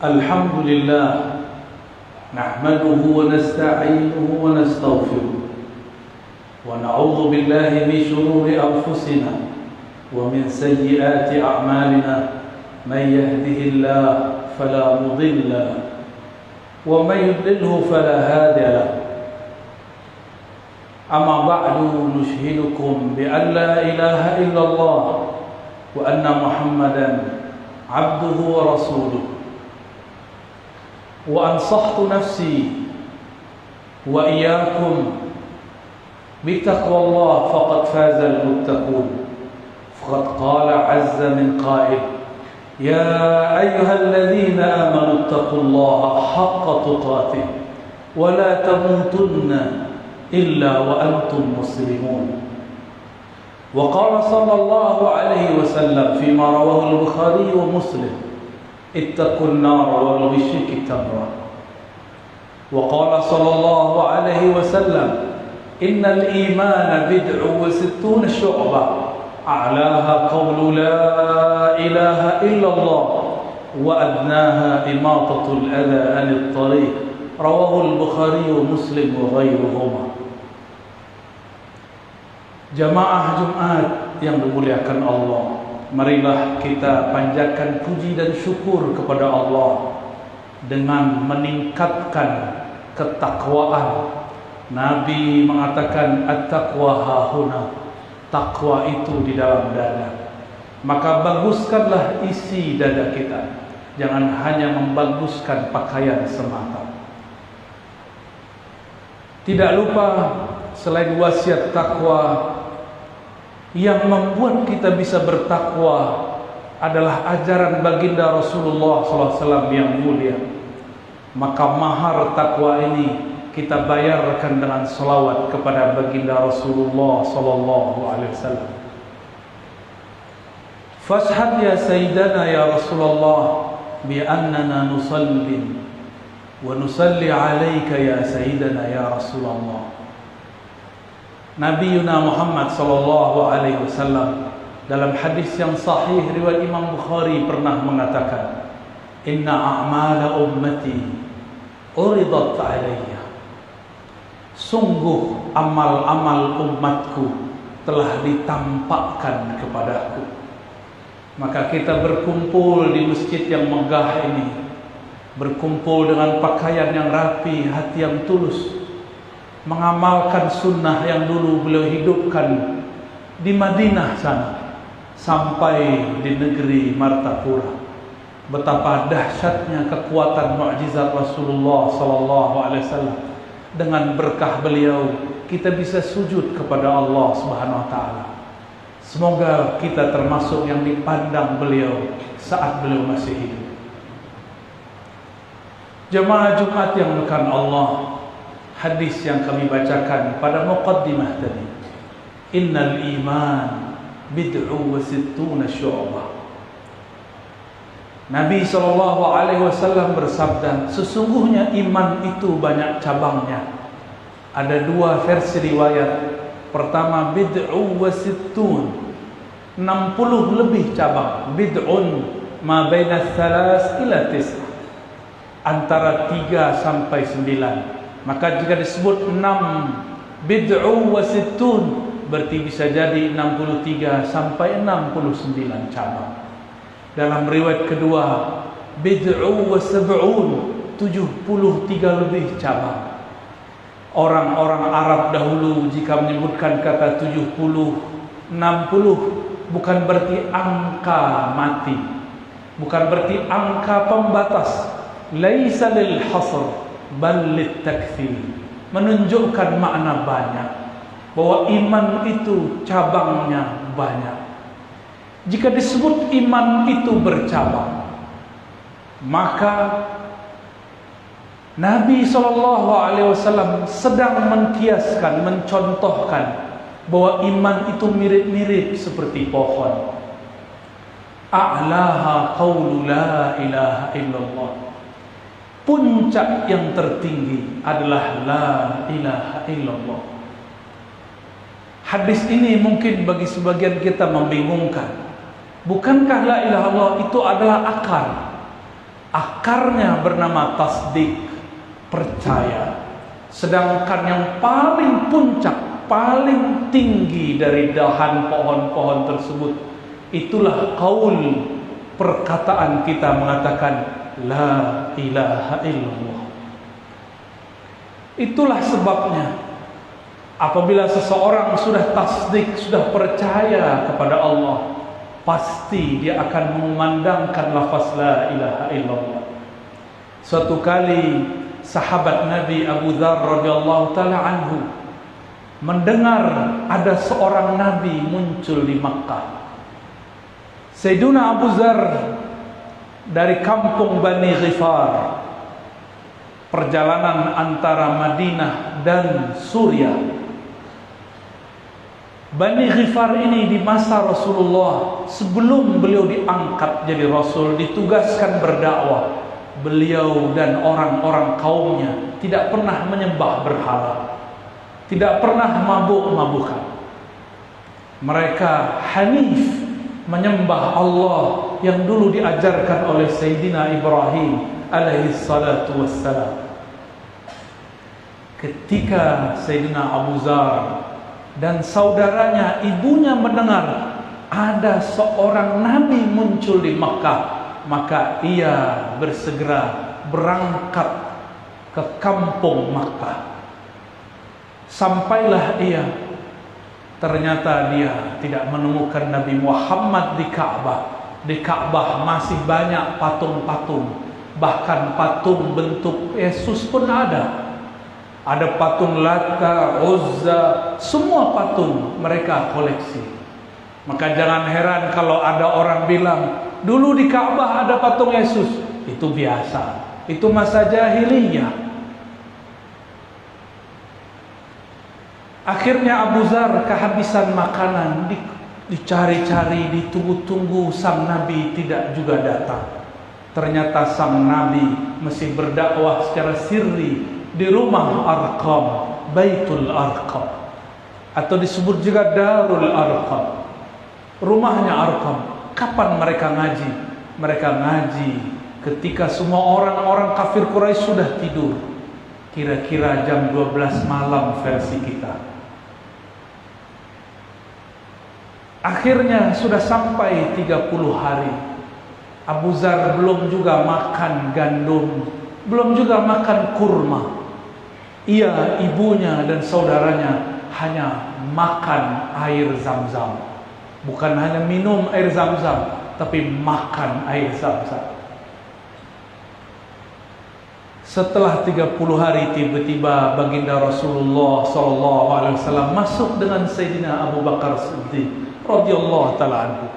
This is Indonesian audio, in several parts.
الحمد لله نحمده ونستعينه ونستغفره ونعوذ بالله من شرور أنفسنا ومن سيئات أعمالنا من يهده الله فلا مضل له ومن يضلله فلا هادي له أما بعد نشهدكم بأن لا إله إلا الله وأن محمدا عبده ورسوله وأنصحت نفسي وإياكم بتقوى الله فقد فاز المتقون فقد قال عز من قائل يا أيها الذين آمنوا اتقوا الله حق تقاته ولا تموتن إلا وأنتم مسلمون وقال صلى الله عليه وسلم فيما رواه البخاري ومسلم اتقوا النار ولو بشق تمرة وقال صلى الله عليه وسلم إن الإيمان بدع وستون شعبة أعلاها قول لا إله إلا الله وأدناها إماطة الأذى عن الطريق رواه البخاري ومسلم وغيرهما. Jamaah Jumat yang dimuliakan Allah, marilah kita panjatkan puji dan syukur kepada Allah dengan meningkatkan ketakwaan. Nabi mengatakan at-taqwa hahuna, takwa itu di dalam dada. Maka baguskanlah isi dada kita, jangan hanya membaguskan pakaian semata. Tidak lupa selain wasiat takwa, yang membuat kita bisa bertakwa adalah ajaran baginda Rasulullah SAW yang mulia. Maka mahar takwa ini kita bayarkan dengan salawat kepada baginda Rasulullah SAW. Fashhad ya Sayyidana ya Rasulullah bi annana nusallim wa nusalli alaika ya Sayyidana ya Rasulullah. Nabi Yuna Muhammad sallallahu alaihi wasallam dalam hadis yang sahih riwayat Imam Bukhari pernah mengatakan, "Inna a'mala ummati uridat alayya." Sungguh amal-amal umatku telah ditampakkan kepadaku. Maka kita berkumpul di masjid yang megah ini, berkumpul dengan pakaian yang rapi, hati yang tulus, mengamalkan sunnah yang dulu beliau hidupkan di Madinah sana sampai di negeri Martapura. Betapa dahsyatnya kekuatan mukjizat Rasulullah sallallahu alaihi wasallam. Dengan berkah beliau kita bisa sujud kepada Allah Subhanahu wa taala. Semoga kita termasuk yang dipandang beliau saat beliau masih hidup. Jemaah Jumat yang dimuliakan Allah, hadis yang kami bacakan pada muqaddimah tadi, innal iman bid'u wa sittuna syu'bah. Nabi SAW bersabda, sesungguhnya iman itu banyak cabangnya. Ada dua versi riwayat. Pertama, bid'u wa sittun, 60 lebih cabang. Bid'un ma baina thalas ila tis'ah, antara 3 sampai 9. Maka jika disebut 6 bid'u wa sittun, berarti bisa jadi 63 sampai 69 cabang. Dalam riwayat kedua, bid'u wa sab'un, 73 lebih cabang. Orang-orang Arab dahulu jika menyebutkan kata 70, 60, bukan berarti angka mati, bukan berarti angka pembatas. Laisa lil hasr bal lit takthir, menunjukkan makna banyak, bahwa iman itu cabangnya banyak. Jika disebut iman itu bercabang, maka Nabi SAW sedang mengkiaskan, mencontohkan bahwa iman itu mirip-mirip seperti pohon. A'laha qawlu la ilaha illallah, puncak yang tertinggi adalah la ilaha illallah. Hadis ini mungkin bagi sebagian kita membingungkan. Bukankah la ilaha illallah itu adalah akar? Akarnya bernama tasdik, percaya. Sedangkan yang paling puncak, paling tinggi dari dahan pohon-pohon tersebut, itulah qaul, perkataan kita mengatakan la ilaha illallah. Itulah sebabnya apabila seseorang sudah tasdik, sudah percaya kepada Allah, pasti dia akan mengumandangkan lafaz la ilaha illallah. Suatu kali sahabat Nabi Abu Dzar radhiyallahu taala anhu mendengar ada seorang nabi muncul di Makkah. Sayyiduna Abu Dzar dari kampung Bani Ghifar, perjalanan antara Madinah dan Suriah. Bani Ghifar ini di masa Rasulullah, sebelum beliau diangkat jadi Rasul, ditugaskan berdakwah. Beliau dan orang-orang kaumnya tidak pernah menyembah berhala, tidak pernah mabuk-mabukan. Mereka hanif, menyembah Allah yang dulu diajarkan oleh Sayyidina Ibrahim alaihi salatu wassalam. Ketika Sayyidina Abu Dzar dan saudaranya, ibunya mendengar ada seorang nabi muncul di Makkah, maka ia bersegera berangkat ke kampung Makkah. Sampailah ia, ternyata dia tidak menemukan Nabi Muhammad di Ka'bah. Di Ka'bah masih banyak patung-patung, bahkan patung bentuk Yesus pun ada. Ada patung Lata, Uzza, semua patung mereka koleksi. Maka jangan heran kalau ada orang bilang, dulu di Ka'bah ada patung Yesus. Itu biasa, itu masa jahiliyah. Akhirnya Abu Dzar kehabisan makanan, dicari-cari, ditunggu-tunggu, sang Nabi tidak juga datang. Ternyata sang Nabi masih berdakwah secara sirri di rumah Arqam, Baitul Arqam, atau disebut juga Darul Arqam, rumahnya Arqam. Kapan mereka ngaji? Mereka ngaji ketika semua orang-orang kafir Quraisy sudah tidur, kira-kira jam 12 malam versi kita. Akhirnya sudah sampai 30 hari. Abu Dzar belum juga makan gandum, belum juga makan kurma. Ia, ibunya dan saudaranya hanya makan air Zam-Zam. Bukan hanya minum air Zam-Zam, tapi makan air Zam-Zam. Setelah 30 hari, tiba-tiba baginda Rasulullah SAW masuk dengan Sayyidina Abu Bakar Siddiq radhiyallahu ta'ala anhu.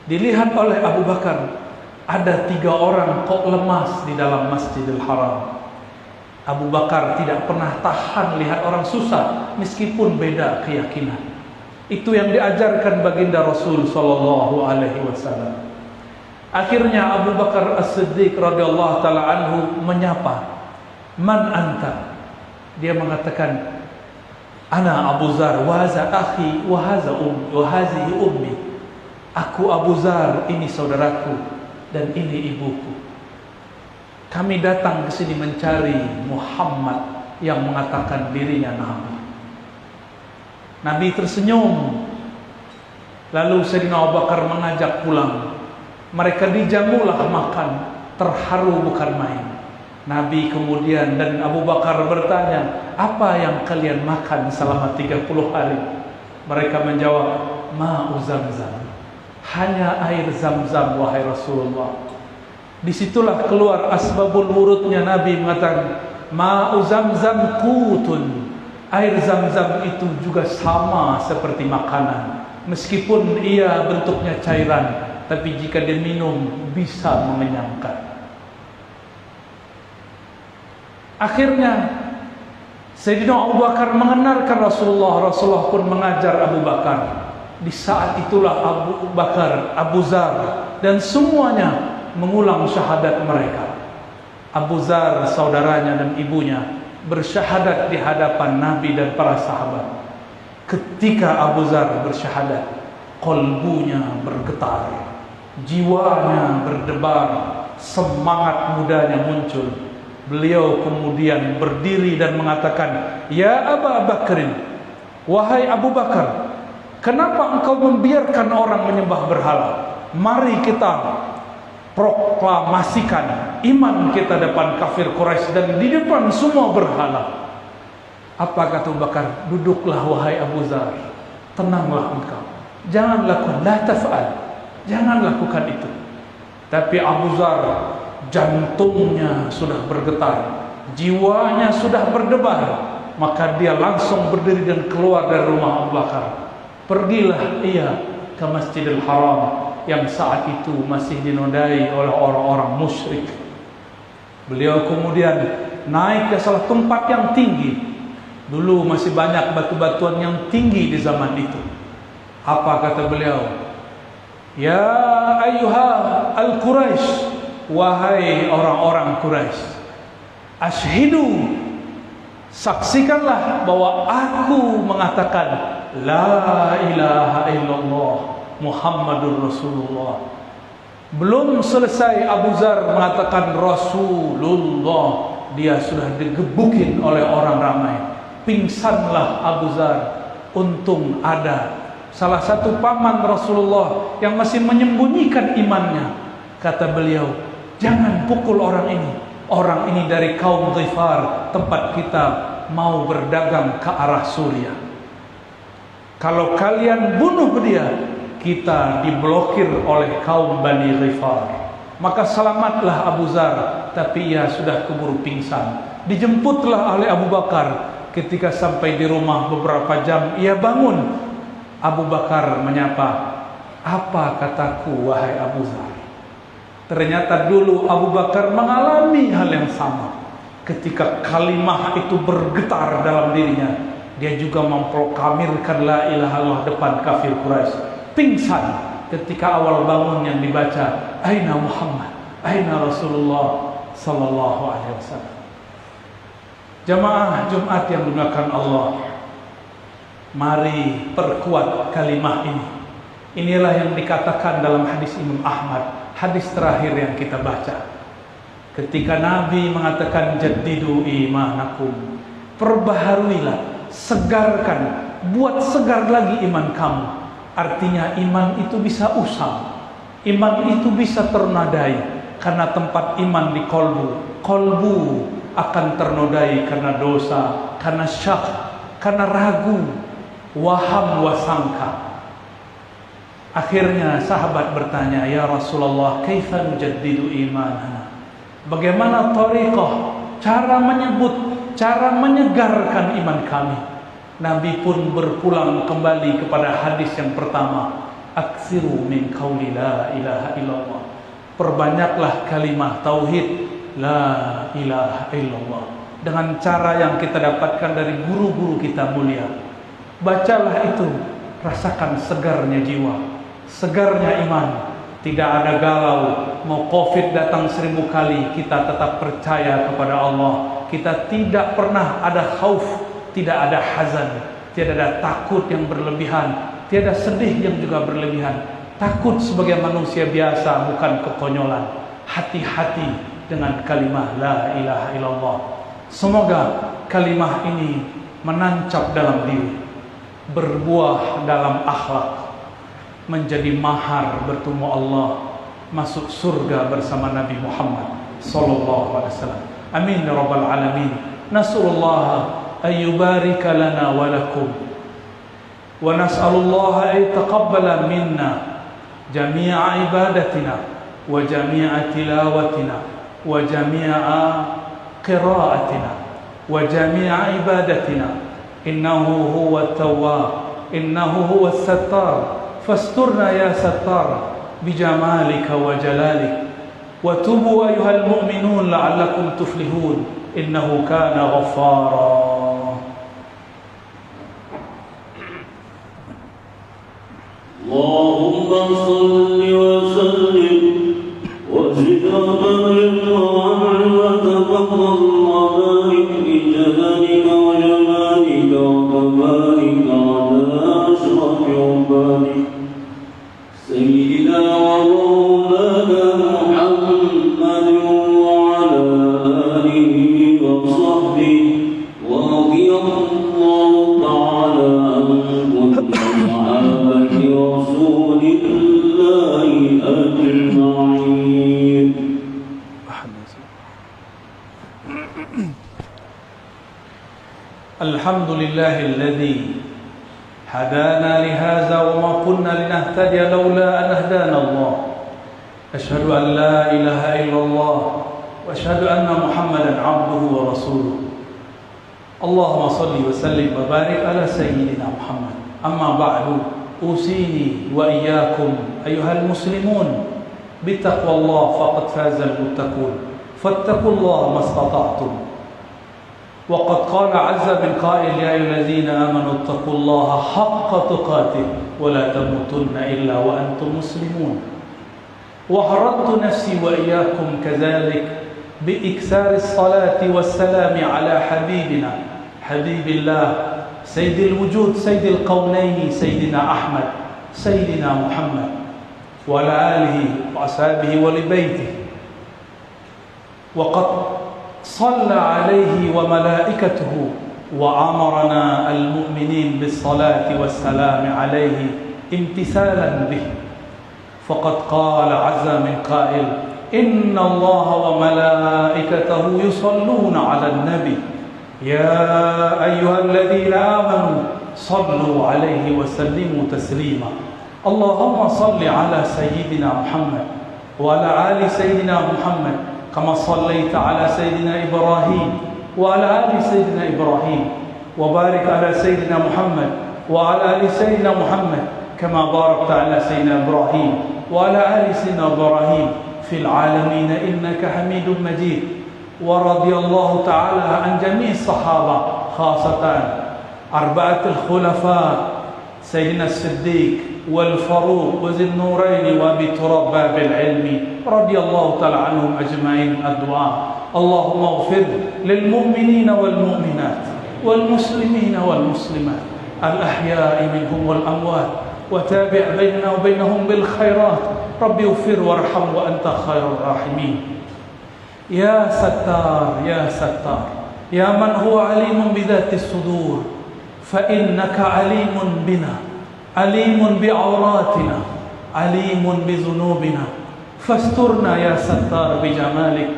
Dilihat oleh Abu Bakar, ada 3 orang kok lemas di dalam Masjidil Haram. Abu Bakar tidak pernah tahan lihat orang susah, meskipun beda keyakinan. Itu yang diajarkan baginda Rasul sallallahu alaihi wasallam. Akhirnya Abu Bakar As-Siddiq radhiyallahu taala anhu menyapa, "Man anta?" Dia mengatakan, "Ana Abu Dzar, wa hadza akhi, wa hadza ummi, wa hadhihi ummi." Aku Abu Dzar, ini saudaraku, dan ini ibuku. Kami datang ke sini mencari Muhammad yang mengatakan dirinya Nabi. Nabi tersenyum. Lalu Sayyidina Abu Bakar mengajak pulang. Mereka dijamulah makan, terharu bukan main. Nabi kemudian dan Abu Bakar bertanya, "Apa yang kalian makan selama 30 hari?" Mereka menjawab, "Ma'u Zam-Zam." Hanya air Zam-Zam, wahai Rasulullah. Disitulah keluar asbabul wurudnya Nabi mengatakan, "Ma'u Zam-Zam qutun." Air Zam-Zam itu juga sama seperti makanan. Meskipun ia bentuknya cairan, tapi jika diminum bisa mengenyangkan. Akhirnya Sayyidina Abu Bakar mengenalkan Rasulullah. Rasulullah pun mengajar Abu Bakar. Di saat itulah Abu Bakar, Abu Dzar dan semuanya mengulang syahadat mereka. Abu Dzar, saudaranya dan ibunya bersyahadat di hadapan Nabi dan para sahabat. Ketika Abu Dzar bersyahadat, qalbunya bergetar. jiwanya berdebar, semangat mudanya muncul. Beliau kemudian berdiri dan mengatakan, "Ya Abu Bakrin, wahai Abu Bakar, kenapa engkau membiarkan orang menyembah berhala? Mari kita proklamasikan iman kita depan kafir Quraisy dan di depan semua berhala." Apa kata Abu Bakar? "Duduklah wahai Abu Zar, tenanglah engkau, jangan lakukan, la taf'al, jangan lakukan itu." Tapi Abu Zar jantungnya sudah bergetar, jiwanya sudah berdebar, maka dia langsung berdiri dan keluar dari rumah Abu Bakar. Pergilah ia ke Masjidil Haram yang saat itu masih dinodai oleh orang-orang musyrik. Beliau kemudian naik ke salah tempat yang tinggi. Dulu masih banyak batu-batuan yang tinggi di zaman itu. Apa kata beliau? "Ya ayyuha al-Quraisy, wahai orang-orang Quraisy, asyhidu, saksikanlah bahwa aku mengatakan la ilaha illallah Muhammadur Rasulullah." Belum selesai Abu Zar mengatakan Rasulullah, dia sudah digebukin oleh orang ramai. Pingsanlah Abu Zar. Untung ada salah satu paman Rasulullah yang masih menyembunyikan imannya. Kata beliau, "Jangan pukul orang ini. Orang ini dari kaum Ghifar, tempat kita mau berdagang ke arah Suriah. Kalau kalian bunuh dia, kita diblokir oleh kaum Bani Ghifar." Maka selamatlah Abu Zar, tapi ia sudah keburu pingsan. Dijemputlah oleh Abu Bakar. Ketika sampai di rumah beberapa jam, ia bangun. Abu Bakar menyapa, "Apa kataku wahai Abu Zar?" Ternyata dulu Abu Bakar mengalami hal yang sama. Ketika kalimah itu bergetar dalam dirinya, dia juga memproklamirkan la ilaha illallah depan kafir Quraisy. Pingsan ketika awal bangun yang dibaca, "Aina Muhammad, aina Rasulullah sallallahu alaihi wasallam." Jamaah Jumat yang dimuliakan Allah, mari perkuat kalimah ini. Inilah yang dikatakan dalam hadis Imam Ahmad, hadis terakhir yang kita baca. Ketika Nabi mengatakan jaddidu imanakum, perbaharuilah, segarkan, buat segar lagi iman kamu. Artinya iman itu bisa usang, iman itu bisa ternodai, karena tempat iman di kolbu. Kolbu akan ternodai karena dosa, karena syak, karena ragu, waham wasangka. Akhirnya sahabat bertanya, "Ya Rasulullah, kaifa nujaddidu imanana?" Bagaimana thariqah, cara menyebut, cara menyegarkan iman kami? Nabi pun berpulang kembali kepada hadis yang pertama, "Aksiru min qauli la ilaha illallah." Perbanyaklah kalimah tauhid la ilaha illallah dengan cara yang kita dapatkan dari guru-guru kita mulia. Bacalah itu, rasakan segarnya jiwa, segarnya iman. Tidak ada galau. Mau COVID datang 1000 kali, kita tetap percaya kepada Allah. Kita tidak pernah ada khauf, tidak ada hazan, tidak ada takut yang berlebihan, tidak ada sedih yang juga berlebihan. Takut sebagai manusia biasa, bukan kekonyolan. Hati-hati dengan kalimah la ilaha illallah. Semoga kalimah ini menancap dalam diri, berbuah dalam akhlak, menjadi mahar bertemu Allah, masuk surga bersama Nabi Muhammad sallallahu alaihi wasallam. Amin ya rabbal alamin. Nasallallahu ayyubarika lana wa lakum wa nas'alullaha ay taqabbala minna jami'a ibadatina wa jami'a tilawatina wa jami'a qira'atina wa jami'a ibadatina. Innahu huwa at-tawwab, innahu huwa as-sattar. فاسترنا يا ستار بجمالك وجلالك وتوبوا أيها المؤمنون لعلكم تفلحون إنه كان غفارا. اللهم صل وسلم وزد وبارك وتفضل وبارك بجلالك وجمالك وبارك على أشرف عبادك سيدنا محمد وعلى آله وصحبه ورضي الله تعالى عن صحابة رسول الله أجمعين. الحمد لله الذي هدانا لهذا وما كنا لنهتدي لولا أن هدانا الله. أشهد أن لا إله إلا الله وأشهد أن محمدا عبده ورسوله. اللهم صل وسلم وبارك على سيدنا محمد. أما بعد، أوصيني وإياكم أيها المسلمون بتقوى الله فقد فاز المتقون. فاتقوا الله ما استطعتم. وقد قال عز من قائل: يا أيها الذين آمنوا اتقوا الله حق تقاته ولا تموتن إلا وأنتم مسلمون. وحرضت نفسي وإياكم كذلك بإكثار الصلاة والسلام على حبيبنا حبيب الله سيد الوجود سيد القونين سيدنا أحمد سيدنا محمد وعلى آله وأصحابه ولبيته. وقد صلى عليه وملائكته وأمرنا المؤمنين بالصلاة والسلام عليه امتثالا به. فقد قال عز من قائل: إن الله وملائكته يصلون على النبي يا أيها الذين آمنوا صلوا عليه وسلموا تسليما. اللهم صل على سيدنا محمد وعلى آل سيدنا محمد كما صليت على سيدنا إبراهيم وعلى آل سيدنا إبراهيم، وبارك على سيدنا محمد وعلى آل سيدنا محمد كما باركت على سيدنا إبراهيم وعلى آل سيدنا إبراهيم في العالمين إنك حميد مجيد. ورضي الله تعالى عن جميع الصحابة خاصة أربعة الخلفاء سيدنا الصديق والفاروق وذي النورين وأبي تراب باب العلم رضي الله تعالى عنهم أجمعين. الدعاء: اللهم اغفر للمؤمنين والمؤمنات والمسلمين والمسلمات الأحياء منهم والأموات، وتابع بيننا وبينهم بالخيرات. ربي اغفر وارحم وأنت خير الراحمين. يا ستار يا ستار يا من هو عليم بذات الصدور، فإنك عليم بنا عليم بعوراتنا عليم بذنوبنا، فاسترنا يا ستار بجمالك،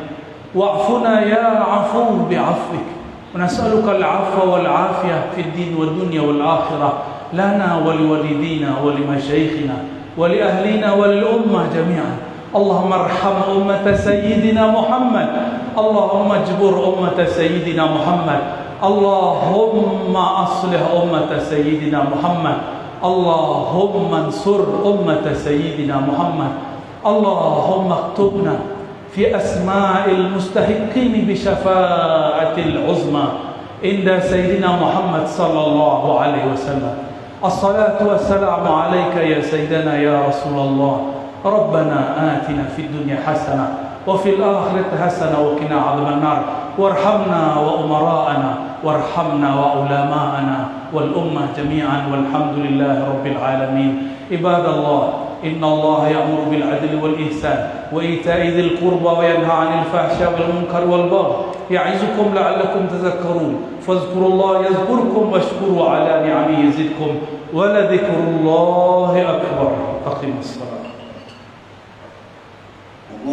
واعفنا يا عفو بعفوك. ونسألك العفو والعافية في الدين والدنيا والآخرة لنا ولوالدينا ولمشايخنا ولأهلنا وللأمة جميعا. اللهم ارحم أمة سيدنا محمد، اللهم اجبر أمة سيدنا محمد، اللهم أصلح أمة سيدنا محمد، اللهم انصر أمة سيدنا محمد، اللهم اكتبنا في أسماء المستحقين بشفاعة العظمى عند سيدنا محمد صلى الله عليه وسلم. الصلاة والسلام عليك يا سيدنا يا رسول الله. ربنا آتنا في الدنيا حسنة وفي الآخرة حسنة وقنا عذاب النار، وارحمنا وأمراءنا وارحمنا وعلماءنا والأمة جميعا، والحمد لله رب العالمين. عباد الله، إن الله يأمر بالعدل والإحسان وإيتاء ذي القربى وينهى عن الفحشاء والمنكر والبغي يعظكم لعلكم تذكرون. فاذكروا الله يذكركم واشكروا على نعمه يزدكم ولذكر الله أكبر. أقم الصلاة.